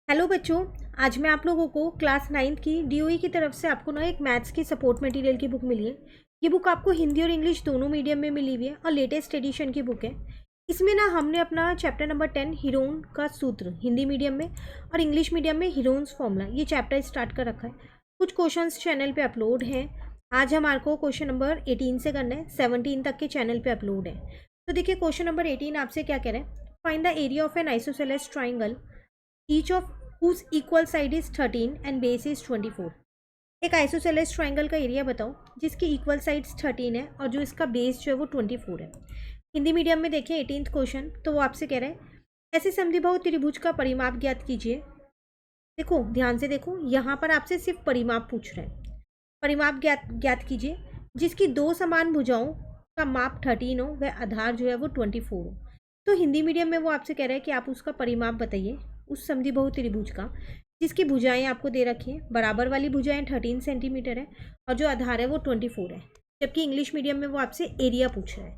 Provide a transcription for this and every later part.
Hello बच्चों। आज मैं आप लोगों को क्लास 9th की डीओई की तरफ से आपको ना एक मैथ्स की सपोर्ट मटेरियल की बुक मिली है। ये बुक आपको हिंदी और इंग्लिश दोनों मीडियम में मिली हुई है और लेटेस्ट एडिशन की बुक है। इसमें ना हमने अपना चैप्टर नंबर 10 हीरोन का सूत्र हिंदी मीडियम में और इंग्लिश मीडियम में हीरोन्स फॉर्मूला ये चैप्टर स्टार्ट कर रखा है। कुछ क्वेश्चन चैनल पर अपलोड हैं। आज हमारे को क्वेश्चन नंबर 18 से करना है, 17 तक के चैनल पर अपलोड है। तो देखिए क्वेश्चन नंबर 18 आपसे क्या कह रहे हैं, find the area of N isosceles triangle each of whose equal side is 13 and base is 24। एक आइसोसेलेस ट्राइंगल का एरिया बताओ जिसकी इक्वल साइड्स 13 है और जो इसका बेस जो है वो 24 है। हिंदी मीडियम में देखें 18th क्वेश्चन, तो वो आपसे कह रहा है ऐसे समद्विबाहु त्रिभुज का परिमाप ज्ञात कीजिए। देखो ध्यान से देखो, यहाँ पर आपसे सिर्फ परिमाप पूछ रहे हैं। परिमाप ज्ञात कीजिए जिसकी दो समान भुजाओं का माप 13 हो वह आधार जो है वो 24 हो। तो हिंदी मीडियम में वो आपसे कह रहा है कि आप उसका परिमाप बताइए उस समद्विबाहु त्रिभुज का जिसकी भुजाएं आपको दे रखी हैं। बराबर वाली भुजाएं 13 सेंटीमीटर है और जो आधार है वो 24 है। जबकि इंग्लिश मीडियम में वो आपसे एरिया पूछ रहा है।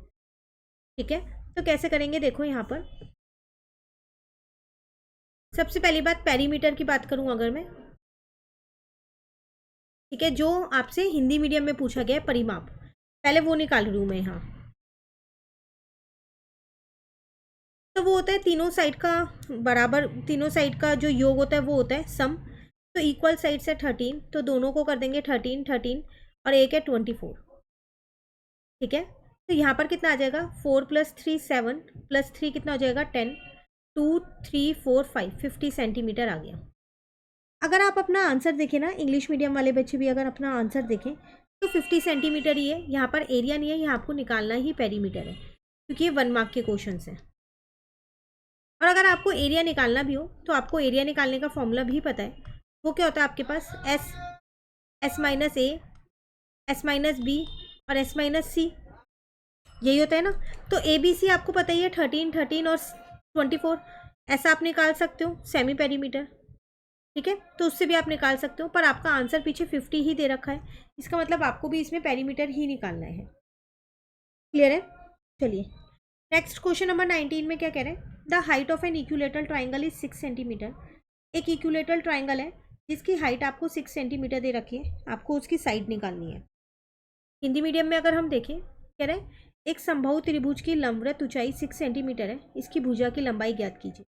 ठीक है, तो कैसे करेंगे देखो यहाँ पर। सबसे पहली बात पेरीमीटर की बात करूँ अगर मैं, ठीक है, जो आपसे हिंदी मीडियम में पूछा गया है परिमाप, पहले वो निकाल रही हूँ मैं यहाँ। तो वो होता है तीनों साइड का बराबर, तीनों साइड का जो योग होता है वो होता है सम। तो इक्वल साइड से 13, तो दोनों को कर देंगे 13 13 और एक है 24। ठीक है, तो यहाँ पर कितना आ जाएगा 4 + 3 7 + 3 कितना हो जाएगा 10, 2 3 4 5 50 सेंटीमीटर आ गया। अगर आप अपना आंसर देखें ना, इंग्लिश मीडियम वाले बच्चे भी अगर अपना आंसर देखें तो 50 सेंटीमीटर ही है। यहाँ पर एरिया नहीं है, यहाँ आपको निकालना ही पेरीमीटर है क्योंकि ये 1 मार्क के क्वेश्चन हैं। और अगर आपको एरिया निकालना भी हो तो आपको एरिया निकालने का फॉर्मूला भी पता है। वो क्या होता है आपके पास, एस माइनस ए, एस माइनस बी और एस माइनस सी, यही होता है ना। तो ए बी सी आपको पता ही है, 13 13 और 24। ऐसा आप निकाल सकते हो सेमी पेरीमीटर। ठीक है, तो उससे भी आप निकाल सकते हो, पर आपका आंसर पीछे 50 ही दे रखा है, इसका मतलब आपको भी इसमें पेरीमीटर ही निकालना है। क्लियर है? चलिए नेक्स्ट क्वेश्चन नंबर 19 में क्या कह रहे हैं, the height of an equilateral triangle is 6 centimetre. एक इक्विलेटरल ट्राइंगल है जिसकी हाइट आपको 6 सेंटीमीटर दे रखी है, आपको उसकी साइड निकालनी है। हिंदी मीडियम में अगर हम देखें, कह रहे हैं एक समबाहु त्रिभुज की लंबवत ऊंचाई 6 सेंटीमीटर है, इसकी भुजा की लंबाई ज्ञात कीजिए।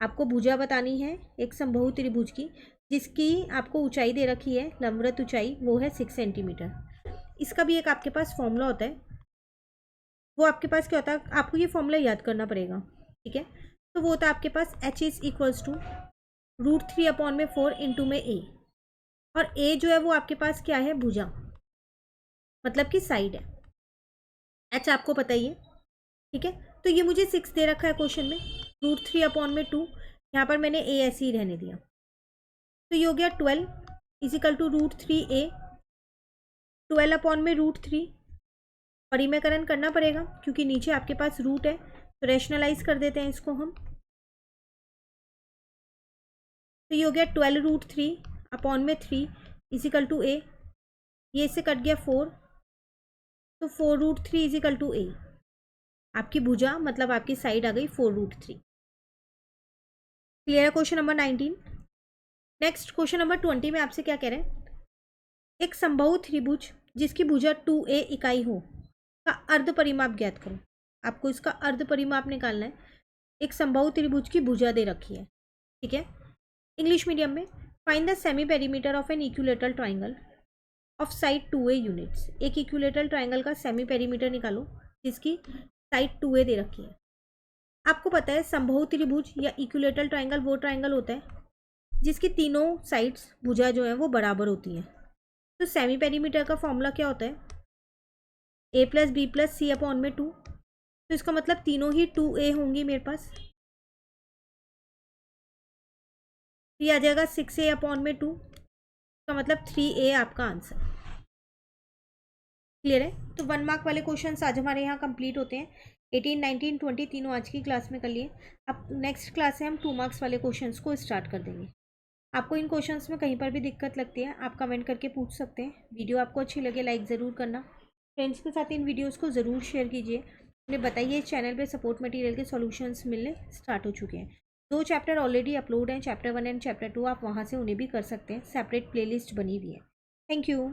आपको भुजा बतानी है एक समबाहु त्रिभुज की जिसकी आपको ऊंचाई दे रखी है, लंबवत ऊंचाई वो है 6 सेंटीमीटर। इसका भी एक आपके पास फॉर्मूला होता है। वो आपके पास क्या होता है, आपको ये फॉर्मूला याद करना पड़ेगा। ठीक है, तो वो होता है आपके पास h is equals to √3/4 into में a, और a जो है वो आपके पास क्या है, भुजा, मतलब कि साइड है। h आपको पता ही है। ठीक है, तो ये मुझे 6 दे रखा है क्वेश्चन में, √3/2, यहाँ पर मैंने a ऐसे ही रहने दिया। तो ये हो गया 12 इज इक्वल टू √3a, 12/√3। परिमेयकरण करना पड़ेगा क्योंकि नीचे आपके पास रूट है, तो रैशनलाइज कर देते हैं इसको हम। तो ये हो गया 12√3/3 इज इक्वल टू a, ये इससे कट गया 4, तो 4√3 इज इक्वल टू a। आपकी भुजा मतलब आपकी साइड आ गई 4√3। क्लियर है question number 19। Next question number 20 में आपसे क्या कह रहे हैं, एक समबाहु त्रिभुज जिसकी भुजा 2a इकाई हो का अर्ध परिमाप ज्ञात करो। आपको इसका अर्ध परिमाप निकालना है। एक समबाहु त्रिभुज की भुजा दे रखी है। ठीक है, इंग्लिश मीडियम में find the semi perimeter of an equilateral triangle of side 2a units. एक इक्विलेटरल ट्राइंगल का सेमी पेरीमीटर निकालो जिसकी साइड 2a दे रखी है। आपको पता है समबाहु त्रिभुज या इक्विलेटरल ट्राइंगल वो ट्राइंगल होता है जिसकी तीनों साइड्स भुजा जो है वो बराबर होती हैं। तो सेमी पेरीमीटर का फॉर्मूला क्या होता है, a + b + c/2। तो इसका मतलब तीनों ही 2a होंगी मेरे पास। ये आ जाएगा 6a/2, का मतलब 3a आपका आंसर। क्लियर है? तो 1 मार्क वाले क्वेश्चंस आज हमारे यहाँ कंप्लीट होते हैं। 18 19 20 तीनों आज की क्लास में कर लिए। अब नेक्स्ट क्लास से हम 2 मार्क्स वाले क्वेश्चंस को स्टार्ट कर देंगे। आपको इन क्वेश्चंस में कहीं पर भी दिक्कत लगती है आप कमेंट करके पूछ सकते हैं। वीडियो आपको अच्छी लगे लाइक ज़रूर करना, फ्रेंड्स के साथ इन वीडियोज़ को ज़रूर शेयर कीजिए। उन्हें बताइए इस चैनल पर सपोर्ट मटीरियल के सॉल्यूशंस मिलने स्टार्ट हो चुके हैं। 2 चैप्टर ऑलरेडी अपलोड हैं, चैप्टर 1 एंड चैप्टर 2, आप वहाँ से उन्हें भी कर सकते हैं, सेपरेट प्लेलिस्ट बनी हुई है। Thank you.